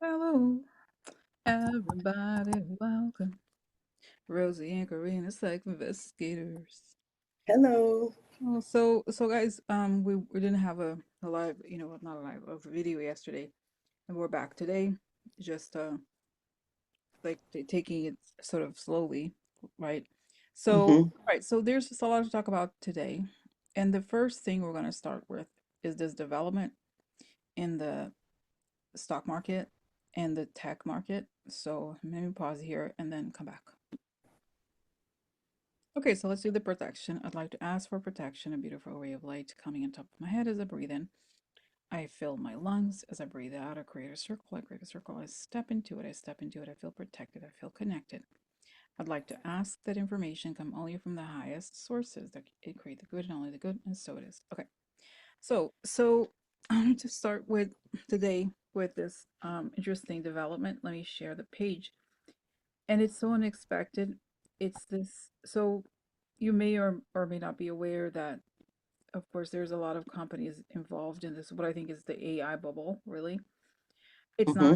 Hello, everybody, welcome. Rosie and Karina, psych investigators. Hello. Oh, so guys, we didn't have a live, not a live, a video yesterday, and we're back today, just like taking it sort of slowly, right? So, Hmm. right, so there's just a lot to talk about today, and the first thing we're going to start with is this development in the stock market and the tech market. So let me pause here and then come back. Okay, so let's do the protection. I'd like to ask for protection, a beautiful ray of light coming on top of my head as I breathe in. I fill my lungs as I breathe out. I create a circle. I create a circle. I step into it. I step into it. I feel protected. I feel connected. I'd like to ask that information come only from the highest sources that it create the good and only the good, and so it is. Okay, so I need to start with today with this interesting development. Let me share the page, and it's so unexpected. It's this. So you may or may not be aware that, of course, there's a lot of companies involved in this. What I think is the AI bubble. Really, it's not. Hmm.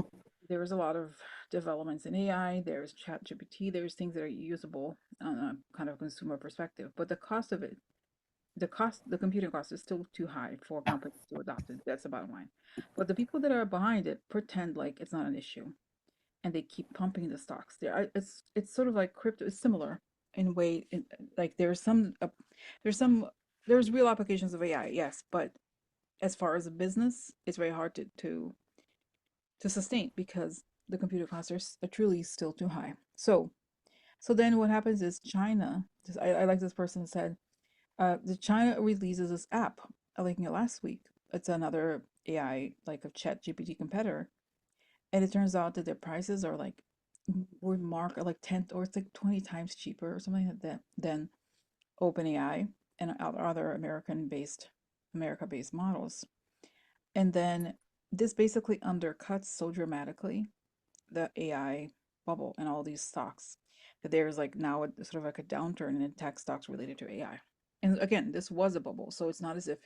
There's a lot of developments in AI. There's ChatGPT. There's things that are usable on a kind of consumer perspective, but the cost of it, the computing cost is still too high for companies to adopt it. That's the bottom line. But the people that are behind it pretend like it's not an issue, and they keep pumping the stocks. It's sort of like crypto. It's similar in a way. Like there's some there's real applications of AI, yes, but as far as a business, it's very hard to sustain because the computer costs are truly still too high. So then what happens is China. I like this person said. The China releases this app. I like it last week. It's another AI like a Chat GPT competitor, and it turns out that their prices are like like 10 or it's like 20 times cheaper or something like that than OpenAI and other America-based models. And then this basically undercuts so dramatically the AI bubble and all these stocks that there's like now sort of like a downturn in tech stocks related to AI. And again, this was a bubble, so it's not as if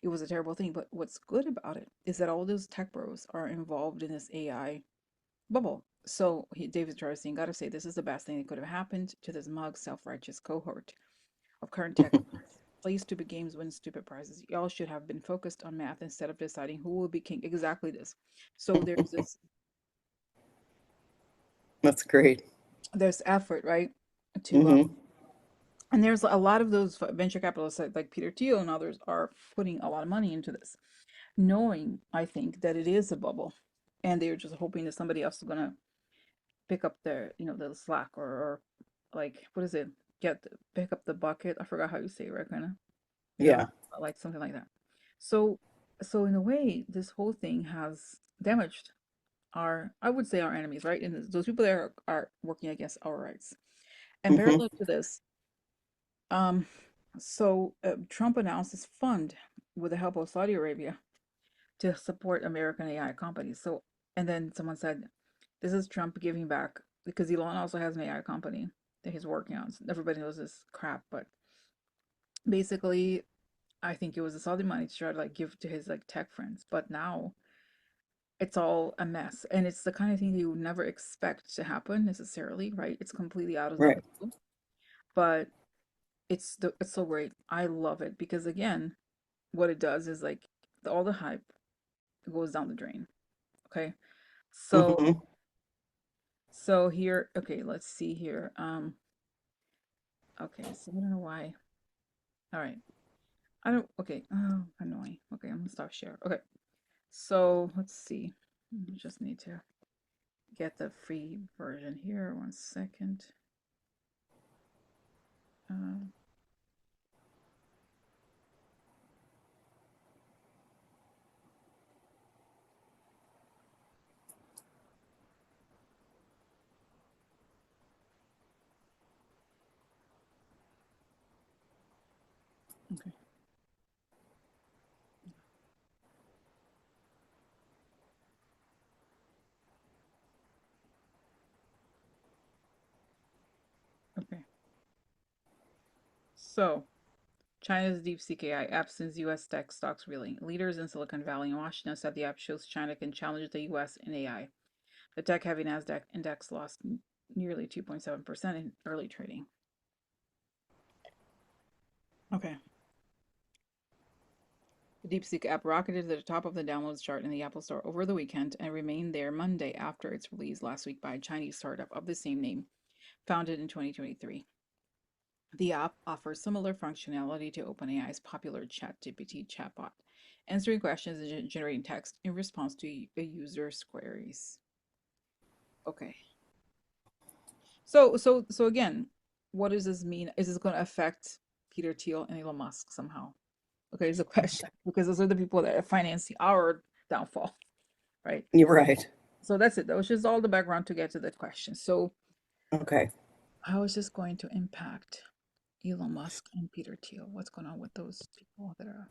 it was a terrible thing. But what's good about it is that all those tech bros are involved in this AI bubble. So David Jarstein got to say this is the best thing that could have happened to this mug self-righteous cohort of current tech. Play stupid games, win stupid prizes. Y'all should have been focused on math instead of deciding who will be king. Exactly this. So That's great. there's effort, right? To Hmm. and there's a lot of those venture capitalists like Peter Thiel and others are putting a lot of money into this, knowing I think that it is a bubble, and they're just hoping that somebody else is gonna pick up their the slack or like what is it pick up the bucket. I forgot how you say it, right, kind of, you know Yeah. like something like that. So so in a way this whole thing has damaged our, I would say, our enemies, right, and those people that are working against our rights. And Hmm. parallel to this, um Trump announced this fund with the help of Saudi Arabia to support American AI companies. So, and then someone said, this is Trump giving back because Elon also has an AI company that he's working on. So everybody knows this crap, but basically, I think it was a Saudi money to try to like give to his like tech friends. But now it's all a mess, and it's the kind of thing that you would never expect to happen necessarily, right? It's completely out of the Right. blue, but it's so great. I love it because again, what it does is like all the hype goes down the drain. Okay, so Hmm. here, okay, let's see here. Okay, so I don't know why. All right. I don't, okay. Oh, annoying. Okay, I'm gonna stop share. Okay, so let's see. Just need to get the free version here. One second. Uh, okay, okay. So, China's DeepSeek AI app sends U.S. tech stocks reeling. Leaders in Silicon Valley and Washington said the app shows China can challenge the U.S. in AI. The tech-heavy Nasdaq index lost nearly 2.7% in early trading. Okay. The DeepSeek app rocketed to the top of the downloads chart in the Apple Store over the weekend and remained there Monday after its release last week by a Chinese startup of the same name, founded in 2023. The app offers similar functionality to OpenAI's popular ChatGPT chatbot, answering questions and generating text in response to a user's queries. Okay. So again, what does this mean? Is this going to affect Peter Thiel and Elon Musk somehow? Okay, is a question because those are the people that are financing our downfall, right? You're right. So that's it. That was just all the background to get to that question. So Okay. how is this going to impact Elon Musk and Peter Thiel? What's going on with those people that are?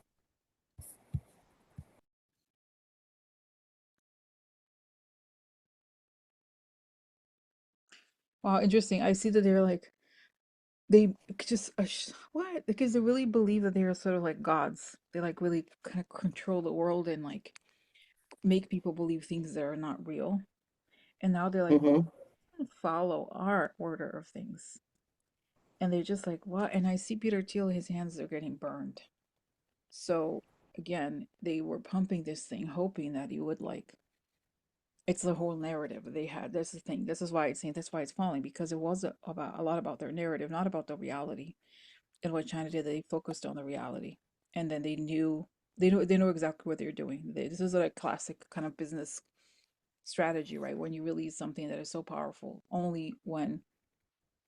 Wow, interesting. I see that they're like they just what? Because they really believe that they are sort of like gods. They like really kind of control the world and like make people believe things that are not real. And now they're like, oh, Mm-hmm. follow our order of things. And they're just like, what? And I see Peter Thiel, his hands are getting burned. So again, they were pumping this thing, hoping that he would like it's the whole narrative they had. That's the thing. This is why it's saying that's why it's falling, because it was about a lot about their narrative, not about the reality. And what China did, they focused on the reality. And then they know exactly what they're doing. This is a classic kind of business strategy, right? When you release something that is so powerful, only when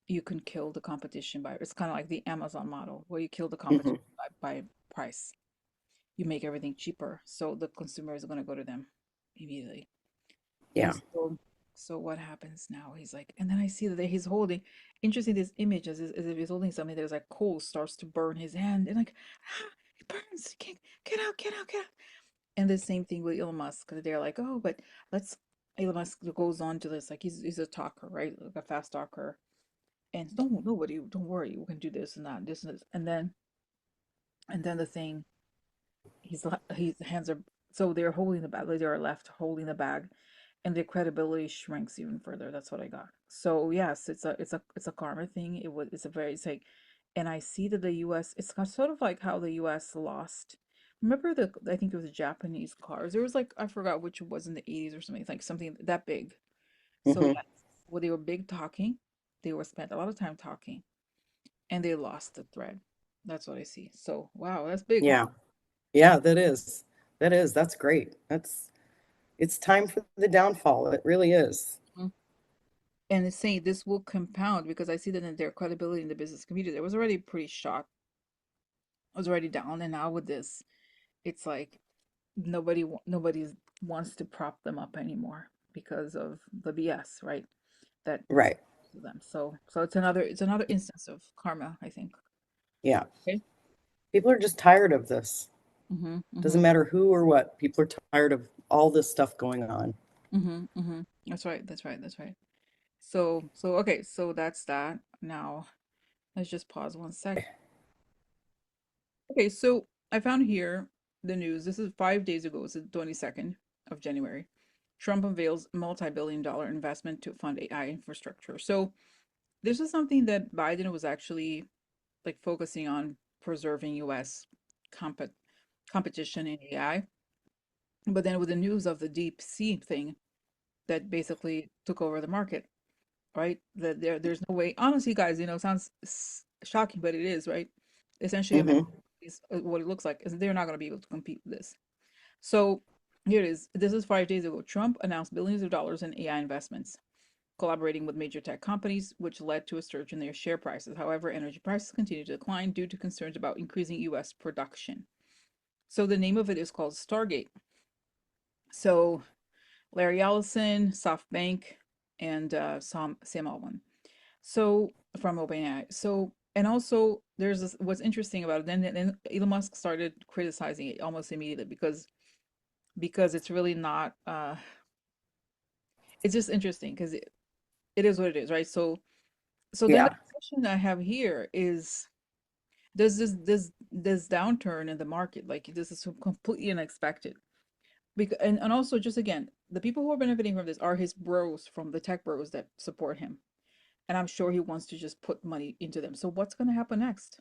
you can kill the competition by it's kind of like the Amazon model where you kill the Mm-hmm. competition by price. You make everything cheaper, so the consumer is going to go to them immediately. And Yeah. so what happens now? He's like, and then I see that he's holding, interesting, this image as if he's holding something. There's like coal starts to burn his hand, and like, ah, it burns. Get out, get out, get out. And the same thing with Elon Musk. They're like, oh, but let's. Elon Musk goes on to this, like he's a talker, right? Like a fast talker. And don't nobody, don't worry, we can do this and that, this and this. And then the thing, his hands are so they're holding the bag, like they are left holding the bag, and their credibility shrinks even further. That's what I got. So yes, it's a karma thing. It's a very it's like, and I see that the U.S. It's sort of like how the U.S. lost. Remember I think it was the Japanese cars. There was like I forgot which it was in the 80s or something like something that big. So Mm-hmm. yeah, well they were big talking. They were spent a lot of time talking, and they lost the thread. That's what I see. So wow, that's big. Yeah. Yeah, that is. That is. That's great. It's time for the downfall. It really is. Mhm. And it's saying this will compound because I see that in their credibility in the business community, it was already pretty shot. It was already down, and now with this, it's like nobody wants to prop them up anymore because of the BS, right? That is Right. to them. So it's another instance of karma, I think. Yeah. Okay. People are just tired of this. Mm-hmm. Mm-hmm. Doesn't matter who or what. People are tired of all this stuff going on. Mm-hmm. Mm-hmm. That's right. That's right. That's right. So okay. So that's that. Now let's just pause 1 second. Okay, so I found here the news. This is 5 days ago. It's the 22nd of January. Trump unveils multi-billion-dollar investment to fund AI infrastructure. So this is something that Biden was actually like focusing on preserving US comp competition in AI. But then with the news of the deep sea thing that basically took over the market, right? That there's no way. Honestly, guys, sounds shocking, but it is, right? Essentially, America Mm-hmm. is what it looks like is they're not going to be able to compete with this. So here it is. This is 5 days ago. Trump announced billions of dollars in AI investments, collaborating with major tech companies, which led to a surge in their share prices. However, energy prices continue to decline due to concerns about increasing U.S. production. So the name of it is called Stargate. So Larry Ellison, SoftBank, and Sam Altman. So from OpenAI. So and also there's this, what's interesting about it. Then Elon Musk started criticizing it almost immediately because it's really not. It's just interesting because it is what it is, right? So then the Yeah. question I have here is does this downturn in the market like this is so completely unexpected because and also just again the people who are benefiting from this are his bros from the tech bros that support him. And I'm sure he wants to just put money into them. So what's going to happen next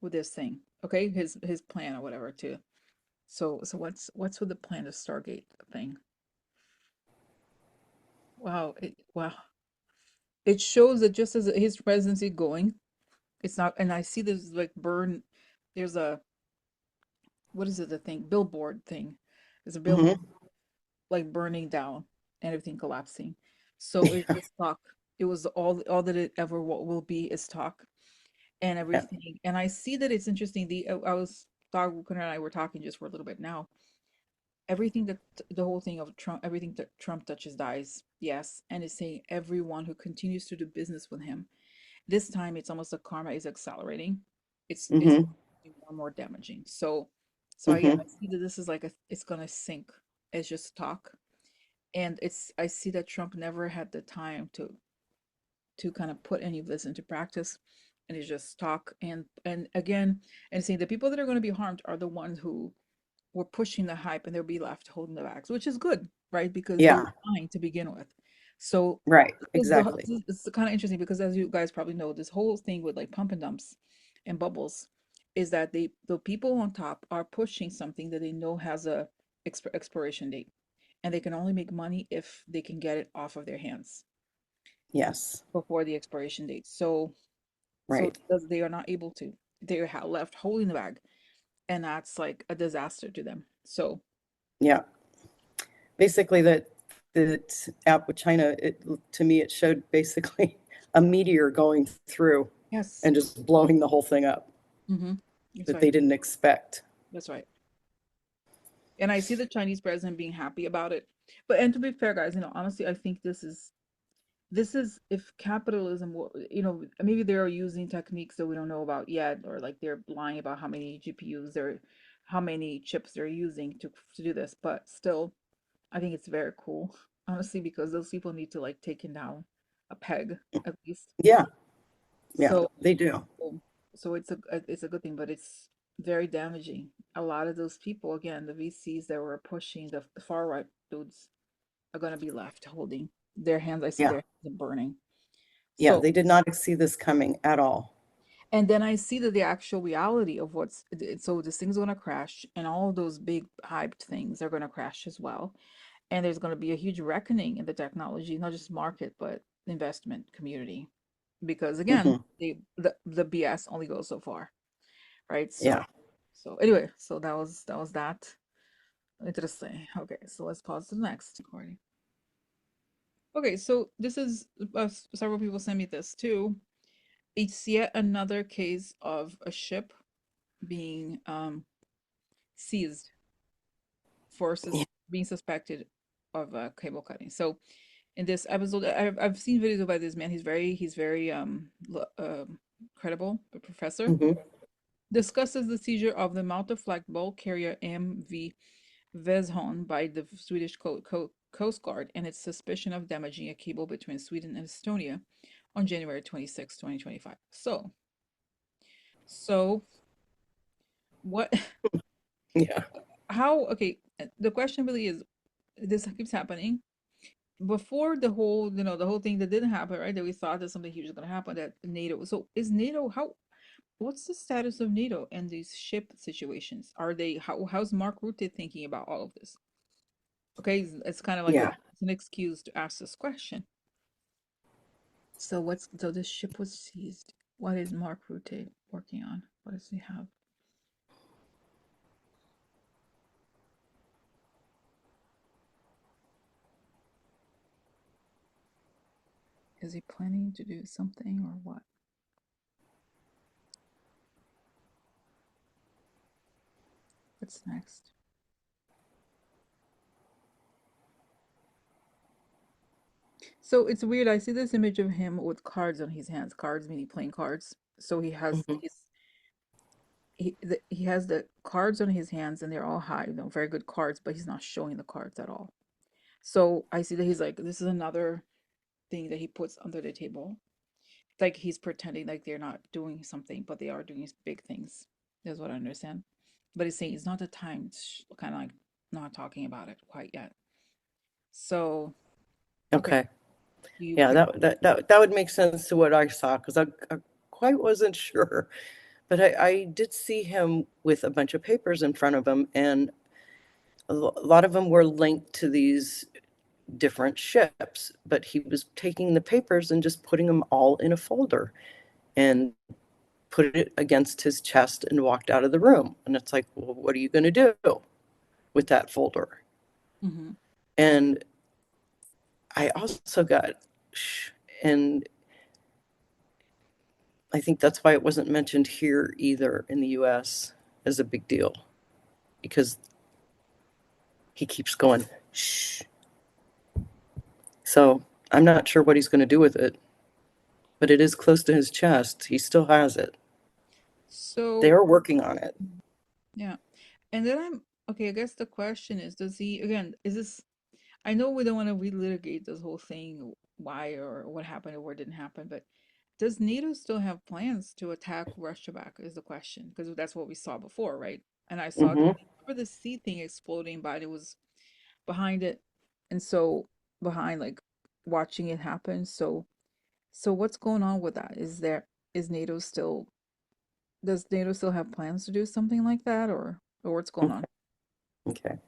with this thing? Okay, his plan or whatever to. So what's with the plan to Stargate thing? Wow, wow. It shows that just as his presidency going, it's not. And I see this like burn. There's a what is it? The thing billboard thing. There's a billboard Hmm. like burning down and everything collapsing. So it's just talk. It was all that it ever will be is talk and Yeah. everything. And I see that it's interesting. I was Dog and I were talking just for a little bit now. Everything that the whole thing of Trump, everything that Trump touches dies. Yes, and it's saying everyone who continues to do business with him. This time, it's almost like karma is accelerating. It's Hmm. more and more damaging. So yeah, Hmm. I see that this is like it's gonna sink. It's just talk, and I see that Trump never had the time to kind of put any of this into practice, and it's just talk and again and saying the people that are going to be harmed are the ones who were pushing the hype and they'll be left holding the bags, which is good, right? Because they were Yeah. lying to begin with. So Right. Exactly. it's kind of interesting because as you guys probably know, this whole thing with like pump and dumps and bubbles is that the people on top are pushing something that they know has a expiration date, and they can only make money if they can get it off of their hands Yes. before the expiration date. So Right. they are not able to. They're left holding the bag, and that's like a disaster to them. So Yeah. Basically, that app with China, to me, it showed basically a meteor going through yes, and just blowing the whole thing up mm-hmm. That's that right. they didn't expect. That's right. And I see the Chinese president being happy about it. But and to be fair, guys, honestly, I think this is if capitalism, maybe they're using techniques that we don't know about yet, or like they're lying about how many GPUs they're, how many chips they're using to do this. But still, I think it's very cool, honestly, because those people need to like take it down a peg at least. Yeah. Yeah. So, They do. so it's a good thing, but it's very damaging. A lot of those people, again, the VCs that were pushing the far right dudes are gonna be left holding their hands. I see Yeah. their hands burning. Yeah. So, They did not see this coming at all. and then I see that the actual reality of so this thing's gonna crash, and all of those big hyped things are gonna crash as well. And there's gonna be a huge reckoning in the technology, not just market, but investment community. Because again, Hmm. the BS only goes so far, right? Yeah. So anyway, so that was that. Interesting. Okay, so let's pause to the next recording. Okay, so this is several people sent me this too. It's yet another case of a ship being seized for Yeah. being suspected of cable cutting. So in this episode, I've seen videos about this man. He's very credible. A professor Hmm. discusses the seizure of the multi-flag bulk carrier MV Vesholm by the Swedish Coast Guard and its suspicion of damaging a cable between Sweden and Estonia on January 26, 2025. So what, Yeah. okay, the question really is, this keeps happening. Before the whole thing that didn't happen, right? That we thought that something huge was going to happen, that NATO. So is NATO, what's the status of NATO and these ship situations? How's Mark Rutte thinking about all of this? Okay, it's kind of like Yeah. it's an excuse to ask this question. So this ship was seized. What is Mark Rutte working on? What does he have? Is he planning to do something or what? What's next? So it's weird. I see this image of him with cards on his hands. Cards meaning playing cards. So Hmm. he has the cards on his hands and they're all high, very good cards, but he's not showing the cards at all. So I see that he's like, this is another thing that he puts under the table. Like he's pretending like they're not doing something, but they are doing big things. Is what I understand. But he's saying it's not the time. It's kind of like not talking about it quite yet. So, okay, Okay. you Yeah, pick. that would make sense to what I saw because I quite wasn't sure. But I did see him with a bunch of papers in front of him, and a lot of them were linked to these different ships. But he was taking the papers and just putting them all in a folder and put it against his chest and walked out of the room. And it's like, well, what are you going to do with that folder? Mm-hmm. And I also got, and I think that's why it wasn't mentioned here either in the US as a big deal, because he keeps going, shh. So I'm not sure what he's going to do with it, but it is close to his chest. He still has it. They So, are working on it. yeah. And then I'm okay. I guess the question is, does he, again, is this, I know we don't want to relitigate this whole thing, why or what happened or what didn't happen, but does NATO still have plans to attack Russia back? Is the question. Because that's what we saw before, right? And I saw, Hmm. remember the sea thing exploding, Biden was behind it. And so, behind, like, watching it happen. So what's going on with that? Is NATO still, does NATO still have plans to do something like that, or what's going on? Okay.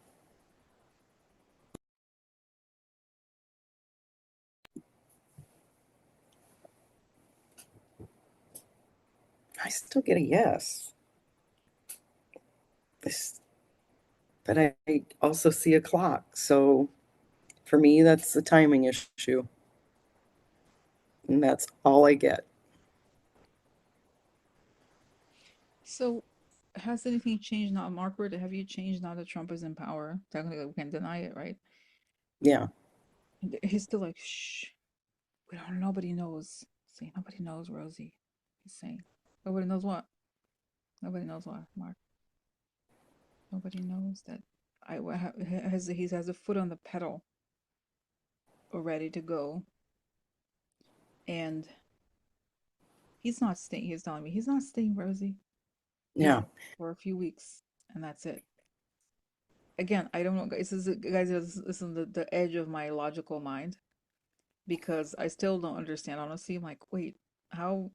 I still get a yes. This, but I also see a clock. So for me, that's the timing issue. And that's all I get. So, has anything changed now, Margaret? Have you changed now that Trump is in power? Technically, we can't deny it, right? Yeah, He's still like, shh, we don't, nobody knows. See, nobody knows, Rosie. He's saying, nobody knows what? Nobody knows what, Mark. Nobody knows that he has a foot on the pedal or ready to go. And he's not staying, he's telling me, he's not staying, Rosie. He's yeah, for a few weeks, and that's it. Again, I don't know, guys, this is the edge of my logical mind because I still don't understand. Honestly, I'm like, wait, how,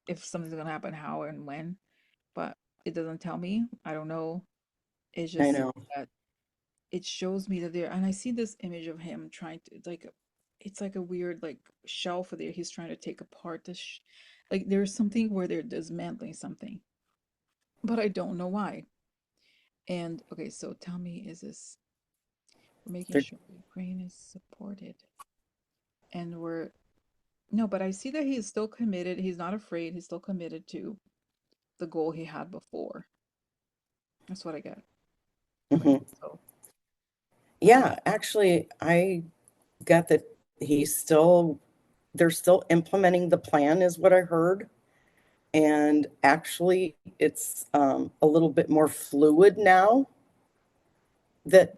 if something's gonna happen, how and when? But it doesn't tell me. I don't know. It's I just know. that it shows me that there, and I see this image of him trying to, it's like a weird like shelf there. He's trying to take apart like there's something where they're dismantling something, but I don't know why. And okay, so tell me, is this, we're making They're, sure Ukraine is supported, and we're, no, but I see that he's still committed. He's not afraid. He's still committed to the goal he had before. That's what I get. Right. mhm. So, Yeah, actually, I got that they're still implementing the plan, is what I heard. And actually, it's a little bit more fluid now that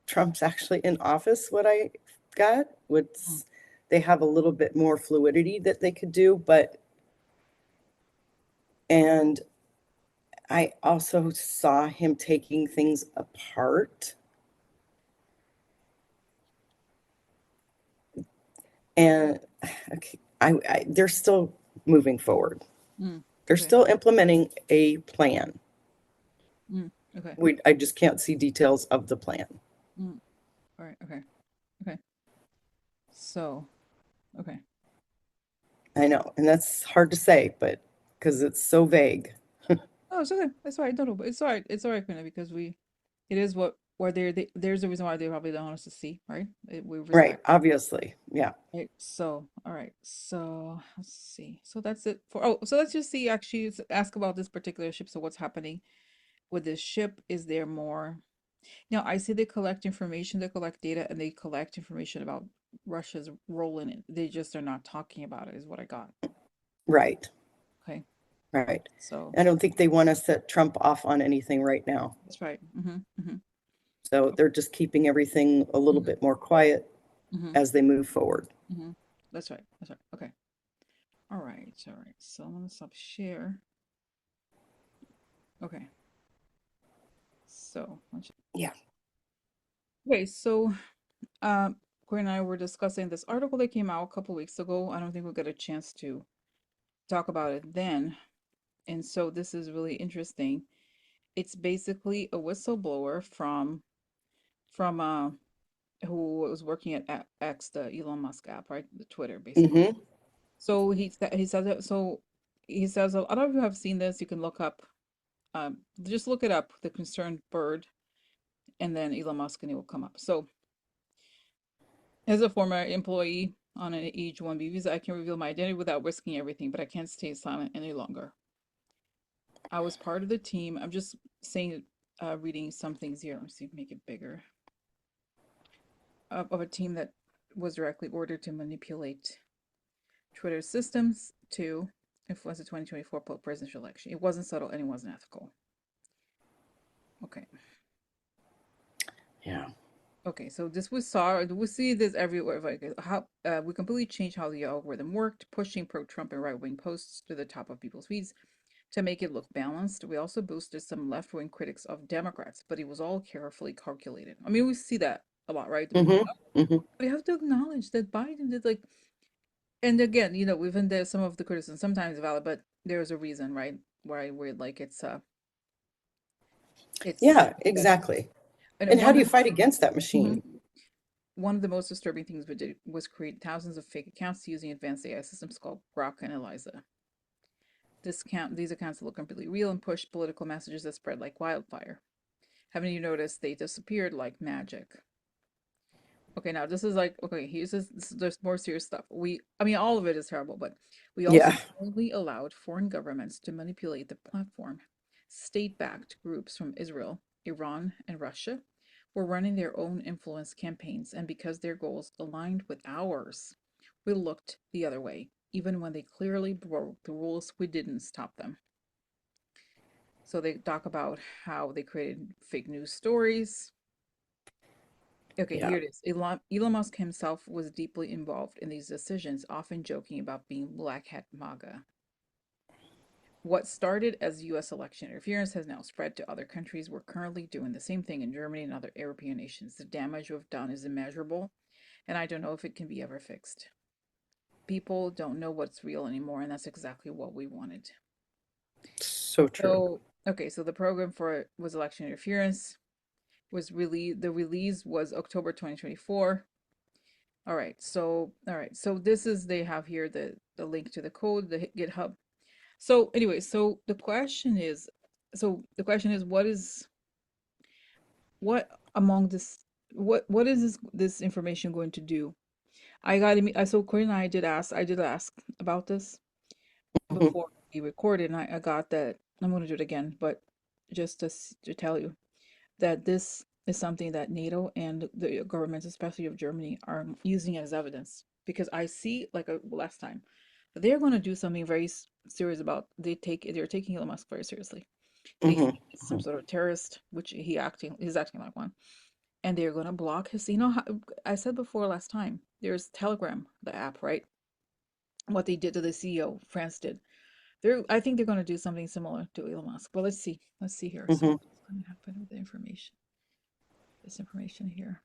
Trump's actually in office. What I got, mm, what's they have a little bit more fluidity that they could do, but and I also saw him taking things apart, and okay, they're still moving forward. They're okay. still implementing a plan. Okay. I just can't see details of the plan. Mm, all right. Okay. Okay. So, okay. I know, and that's hard to say, but because it's so vague. Oh, it's okay. It's all right. No, no, but it's all right. It's all right, Kuna, because it is what, where there's a reason why they probably don't want us to see, right? We Right, respect. obviously. Yeah. Right. So, all right. So, let's see. So that's it for, oh, so let's just see, actually, ask about this particular ship. So, what's happening with this ship? Is there more? Now, I see they collect information, they collect data, and they collect information about Russia's role in it. They just are not talking about it, is what I got. Right. Okay. Right. So, I don't think they want to set Trump off on anything right now. that's right. Mm-hmm. Mm-hmm. So they're just keeping everything a little Mm-hmm. bit more quiet Mm-hmm. as they move forward. Mm-hmm. That's right. That's right. Okay. All right. All right. So I'm gonna stop share. Okay. So Yeah. okay. So Corey and I were discussing this article that came out a couple weeks ago. I don't think we'll get a chance to talk about it then. And so this is really interesting. It's basically a whistleblower from who was working at X, the Elon Musk app, right? The Twitter, basically. Mm-hmm. So he says it. So he says, I don't know if you have seen this. You can look up, just look it up, the concerned bird, and then Elon Musk, and it will come up. So as a former employee on an H-1B visa, I can reveal my identity without risking everything, but I can't stay silent any longer. I was part of the team. I'm just saying, reading some things here. Let's see, make it bigger. Of a team that was directly ordered to manipulate Twitter systems to influence the 2024 presidential election. It wasn't subtle and it wasn't ethical. Okay. Yeah. Okay, so this we see this everywhere. Like how we completely changed how the algorithm worked, pushing pro-Trump and right-wing posts to the top of people's feeds to make it look balanced. We also boosted some left-wing critics of Democrats, but it was all carefully calculated. I mean, we see that a lot, right? Mm-hmm. Mm-hmm. But you have to acknowledge that Biden did like, and again, even there's some of the criticism sometimes valid, but there's a reason, right? Why we're like it's Yeah, exactly. and And how one do of you fight against that machine? the one of the most disturbing things we did was create thousands of fake accounts using advanced AI systems called Grok and Eliza. These accounts look completely real and push political messages that spread like wildfire. Haven't you noticed they disappeared like magic? Okay, now this is like okay. There's more serious stuff. I mean, all of it is terrible, but we also Yeah. only allowed foreign governments to manipulate the platform. State-backed groups from Israel, Iran, and Russia were running their own influence campaigns, and because their goals aligned with ours, we looked the other way. Even when they clearly broke the rules, we didn't stop them. So they talk about how they created fake news stories. Okay, Yeah. here it is. Elon Musk himself was deeply involved in these decisions, often joking about being black hat MAGA. What started as US election interference has now spread to other countries. We're currently doing the same thing in Germany and other European nations. The damage we've done is immeasurable, and I don't know if it can be ever fixed. People don't know what's real anymore, and that's exactly what we wanted. So true. So, okay, so the program for it was election interference. The release was October 2024. All right, so this is they have here the link to the code, the GitHub. So anyway, the question is what among this what is this information going to do? I so Corey and I did ask about this Hmm. before we recorded, and I got that I'm going to do it again, but just to tell you that this is something that NATO and the governments, especially of Germany, are using as evidence. Because I see, like last time, that they're going to do something very serious about. They're taking Elon Musk very seriously. They Hmm. think he's some sort of terrorist, which he's acting like one, and they're going to block his. You know how I said before last time. There's Telegram, the app, right? What they did to the CEO, France did. I think they're going to do something similar to Elon Musk. But let's see. Let's see here. So Hmm. what's going to happen with the information? This information here.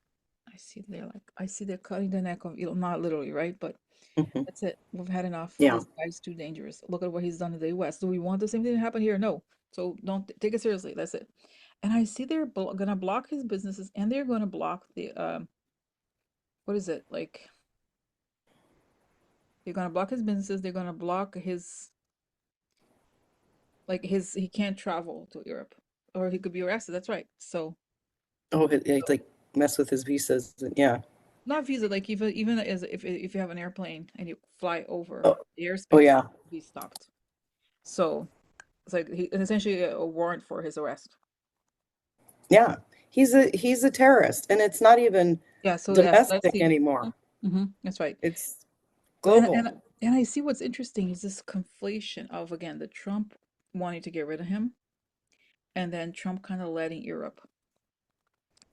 I see they're cutting the neck of Elon, not literally, right? But Hmm. that's it. We've had enough. Yeah. This guy's too dangerous. Look at what he's done in the US. Do we want the same thing to happen here? No. So don't take it seriously. That's it. And I see they're gonna block his businesses and they're gonna block the what is it? Like they're gonna block his businesses, they're gonna block his he can't travel to Europe. Or he could be arrested. That's right. So Oh, it like mess with his visas. Yeah. not visa, like even as if you have an airplane and you fly over Oh, the oh airspace, yeah. be stopped. So it's like it's essentially a warrant for his arrest. Yeah. He's a terrorist, and it's not even Yeah, so yes, let's domestic see. anymore. That's right. It's But global. and I see what's interesting is this conflation of again the Trump wanting to get rid of him and then Trump kind of letting Europe.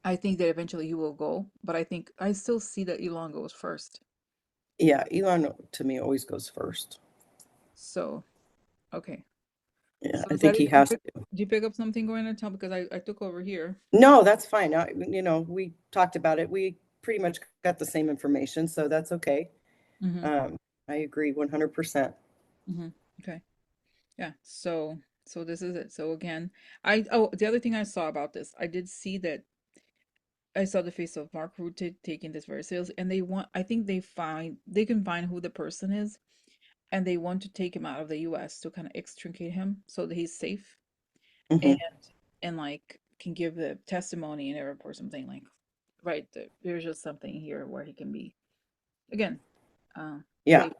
I think that eventually he will go, but I think I still see that Elon goes first. Yeah, Elon to me always goes first. So okay. Yeah, So I is that think it? he has to. Did you pick up something going on, Tom? Because I took over here. No, that's fine. We talked about it. We pretty much got the same information, so that's okay. Mm-hmm. I agree 100%. Mm-hmm. Okay. Yeah. So this is it. So again, oh, the other thing I saw about this, I did see that I saw the face of Mark Rutte taking this very seriously, and I think they can find who the person is, and they want to take him out of the U.S. to kind of extricate him so that he's safe and Hmm. like can give the testimony in a report, something like, right, there's just something here where he can be again, Yeah, safe.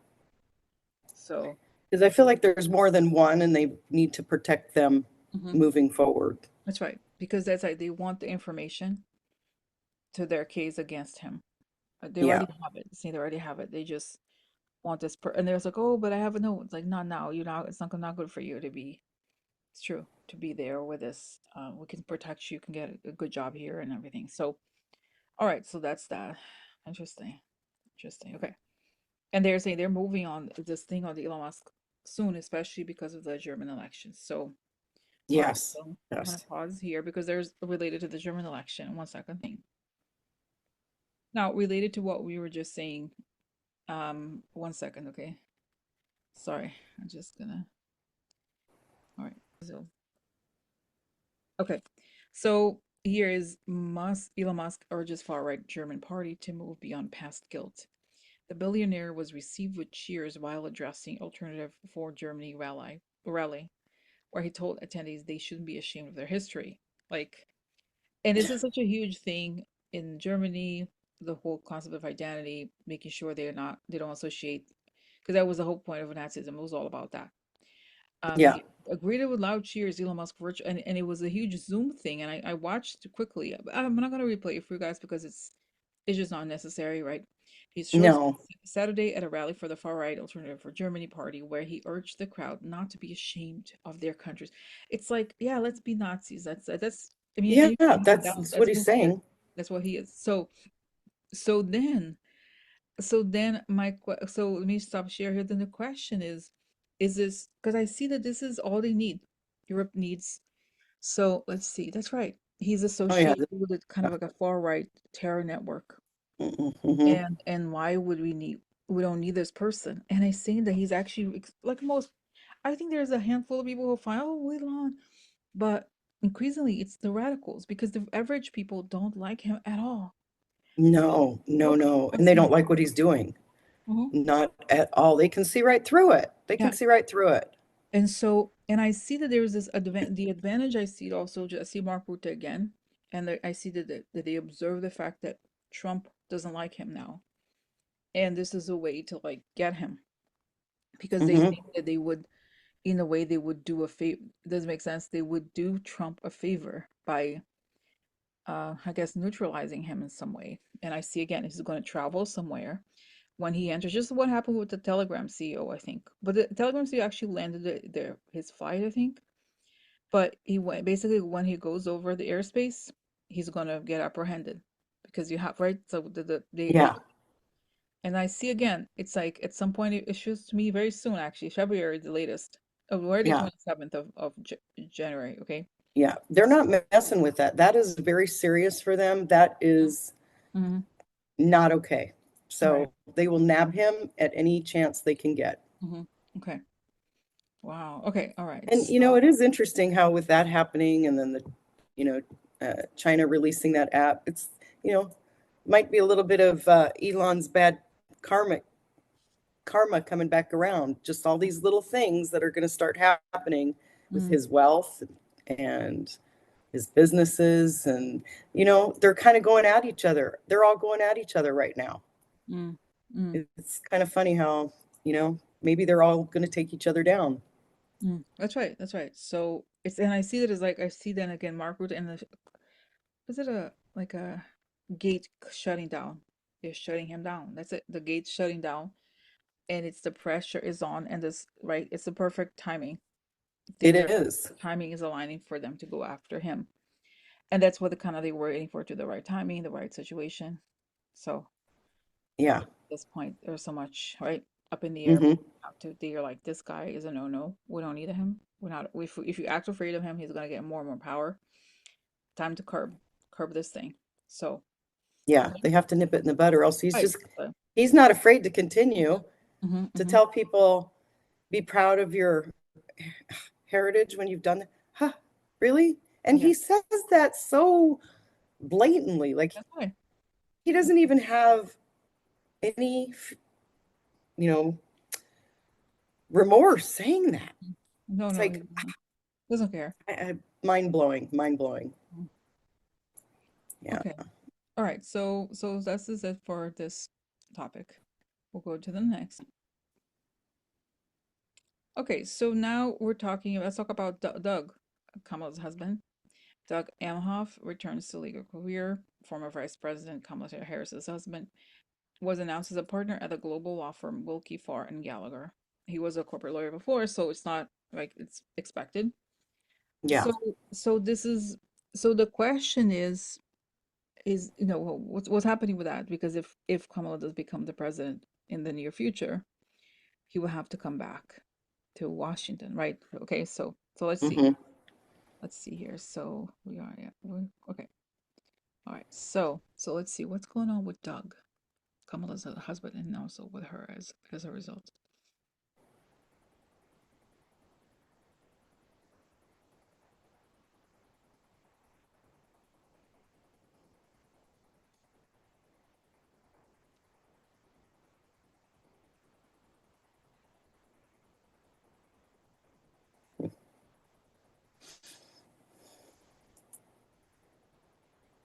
So, because I feel like there's more than one and they need to protect them mhm, moving forward. that's right, because that's like they want the information to their case against him. They Yeah, already have it. See, they already have it. They just want this and there's like, oh, but I have a note. It's like, not now. You know, it's not good for you to be. It's true to be there with us. We can protect you. You can get a good job here and everything. So, all right. So that's that. Interesting. Interesting. Okay. And they're saying they're moving on this thing on the Elon Musk soon, especially because of the German elections. So, all right. yes, So I'm gonna yes. pause here because there's related to the German election. One second thing. Now, related to what we were just saying. One second. Okay. Sorry. I'm just gonna. All right. So, okay. So here is Elon Musk urges far-right German party to move beyond past guilt. The billionaire was received with cheers while addressing Alternative for Germany rally, where he told attendees they shouldn't be ashamed of their history. Like, and this is such a huge thing in Germany, the whole concept of identity, making sure they don't associate, because that was the whole point of Nazism. It was all about that. Yeah, He greeted with loud cheers Elon Musk virtual, and it was a huge Zoom thing. And I watched quickly. I'm not gonna replay it for you guys because it's just not necessary, right? He showed no, Saturday at a rally for the far right Alternative for Germany party where he urged the crowd not to be ashamed of their countries. It's like, yeah, let's be Nazis. That's I mean, yeah, and you can have no doubt that's what that's he's who he is. saying. That's what he is. So then so let me stop share here. Then the question is this because I see that this is all they need. Europe needs. So let's see. That's right. He's Oh yeah, associated with a kind of like a far right terror network. mm-hmm. And why would we don't need this person? And I saying that he's actually like most. I think there's a handful of people who find Elon, but increasingly it's the radicals because the average people don't like him at all. So No, no, what no, and what's they next? don't like what he's doing. Mhm. Not at all. They can see right through it. They can Yeah. see right through it. And so, and I see that there's this the advantage I see it also, I see Mark Rutte again, and I see that they observe the fact that Trump doesn't like him now. And this is a way to like get him because they Hmm. think that they would, in a way, they would do a favor. Does it make sense? They would do Trump a favor by, I guess, neutralizing him in some way. And I see again, he's going to travel somewhere when he enters. Just what happened with the Telegram CEO, I think. But the Telegram CEO actually landed his flight, I think. But he went basically when he goes over the airspace, he's gonna get apprehended because you have right. So they Yeah, and I see again. It's like at some point it issues to me very soon. Actually, February the latest. Oh, we're already yeah, 27th of January. Okay. yeah. They're not messing with that. That is very serious for them. That is Mm-hmm. not okay. Right. So they will nab him at any chance they can get. Mm-hmm. Okay. Wow. Okay. All right. And it is interesting how with that happening, and then you know, China releasing that app, it's you know, might be a little bit of Elon's bad karma coming back around. Just all these little things that are going to start happening with Mm, his wealth and his businesses, and they're kind of going at each other. They're all going at each other right now. mm, mm, It's kind of funny how maybe they're all going to take each other down. mm. That's right. That's right. So it's and I see that as like I see then again Mark Rutte and the is it a like a gate shutting down? They're shutting him down. That's it. The gate's shutting down, and it's the pressure is on, and this right. It's the perfect timing. It Things are is. the timing is aligning for them to go after him, and that's what the kind of they were waiting for to the right timing, the right situation. So Yeah. at this point, there's so much right up in the air. Hmm. They're like, this guy is a no-no. We don't need him. We're not. If you act afraid of him, he's gonna get more and more power. Time to curb this thing. So. Yeah, Okay. they have to nip it in the bud, or else Right. he's not afraid to continue Mm-hmm, to mm-hmm. tell people, be proud of your heritage when you've done that. Huh, really? And Yeah, he says that so blatantly, like that's right. he That's doesn't right. even have any, you know, remorse saying that. No, It's no, like he doesn't care. mind blowing, mind blowing. Mm. Yeah. Okay. All right. So that's is it for this topic. We'll go to the next. Okay, so now we're talking. Let's talk about Doug, Kamala's husband. Doug Emhoff returns to legal career. Former Vice President Kamala Harris's husband was announced as a partner at the global law firm Wilkie Farr and Gallagher. He was a corporate lawyer before, so it's not like it's expected. Yeah. So, so this is so the question is what's happening with that? Because if Kamala does become the president in the near future, he will have to come back to Washington, right? Okay, so let's see. Hmm. Let's see here. So we are, yeah, okay. All right. So let's see what's going on with Doug, Kamala's husband, and also with her as a result.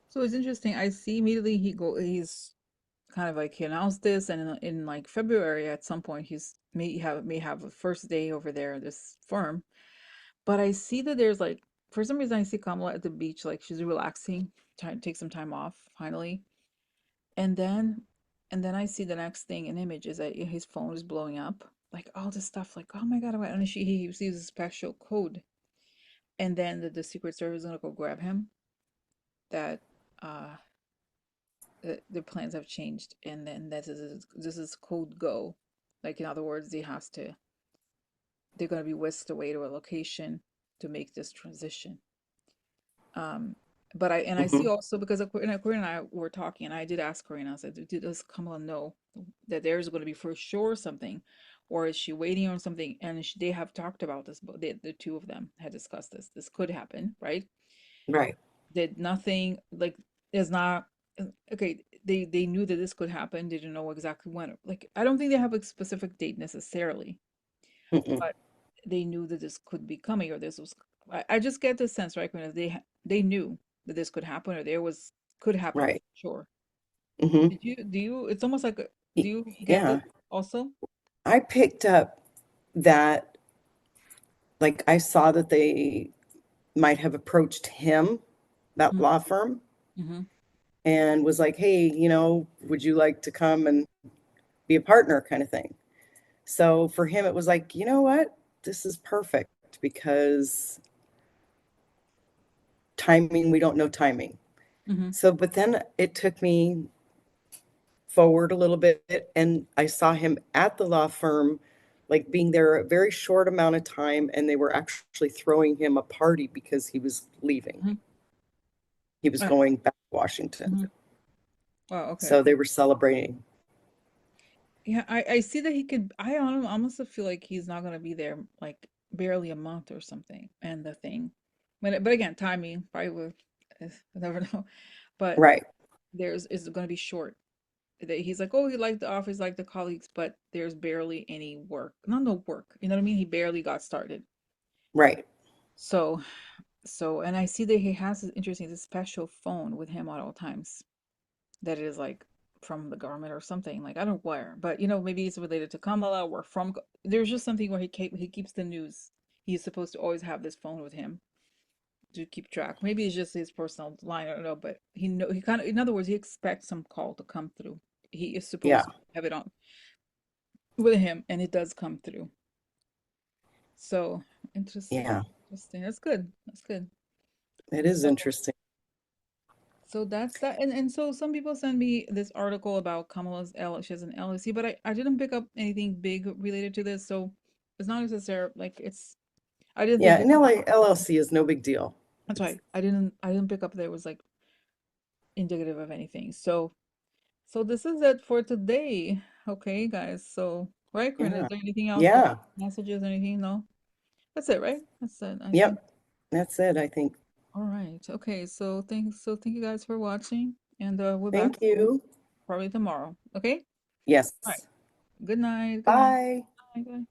So it's interesting. I see immediately he's kind of like he announced this, and in like February at some point he's may have a first day over there at this firm. But I see that there's like for some reason I see Kamala at the beach, like she's relaxing, trying to take some time off finally. And then and then I see the next thing an image is that his phone is blowing up. Like all this stuff, like, oh my God, and he sees a special code. And then the Secret Service is gonna go grab him. That uh the plans have changed, and then this is code go. Like in other words, they're gonna be whisked away to a location to make this transition. Um, but I see Hmm. also because Corina and I were talking, and I did ask Corina, I said, does Kamala know that there's going to be for sure something, or is she waiting on something? And they have talked about this, but the two of them had discussed this. This could happen, right? Right. Did nothing like there's not okay. They knew that this could happen. They didn't know exactly when. Like I don't think they have a specific date necessarily, Mm-mm. but they knew that this could be coming or this was I just get the sense, right, Quinn, they knew that this could happen or there was could happen Right. for sure. Hmm. Do you it's almost like do you get this Yeah. also? I picked up that, like, I saw that they might have approached him, that Mm-hmm. law firm, Mm-hmm. and was like, hey, would you like to come and be a partner kind of thing. So for him, it was like, you know what? This is perfect because timing, we don't know timing. Mm-hmm. So, but then it took me forward a little bit, and I saw him at the law firm, like being there a very short amount of time, and they were actually throwing him a party because he was leaving. Mm-hmm. He was Uh, going back to Washington. mm-hmm. Oh, okay. So they were celebrating. Yeah, I see that he could almost feel like he's not gonna be there like barely a month or something and the thing. But again, timing probably will I never know. But Right, there's is gonna be short. That he's like, oh, he liked the office, liked the colleagues, but there's barely any work. Not no work. You know what I mean? He barely got started. right, So, and I see that he has this interesting, this special phone with him at all times. That is like from the government or something. Like I don't know where, but maybe it's related to Kamala or from. There's just something where he keeps the news. He's supposed to always have this phone with him to keep track. Maybe it's just his personal line. I don't know, but he kind of, in other words, he expects some call to come through. He is yeah, supposed to have it on with him, and it does come through. So interesting, yeah. interesting. That's good. That's good. It is So, interesting. so that's that. And so some people send me this article about she has an LLC, but I didn't pick up anything big related to this. So it's not necessary. Like I didn't Yeah, think an LLC is no big deal. that's It's why I didn't pick up there was like indicative of anything. So this is it for today. Okay, guys. So, right, Corinne, is Yeah. there anything else? Like Yeah. messages, anything? No? That's it, right? That's it, I think. Yep. That's it, I think. All right. Okay. So thank you guys for watching, and we're back Thank you. probably tomorrow. Okay. All right. Yes. Good night. Good night. Bye. Bye. Bye.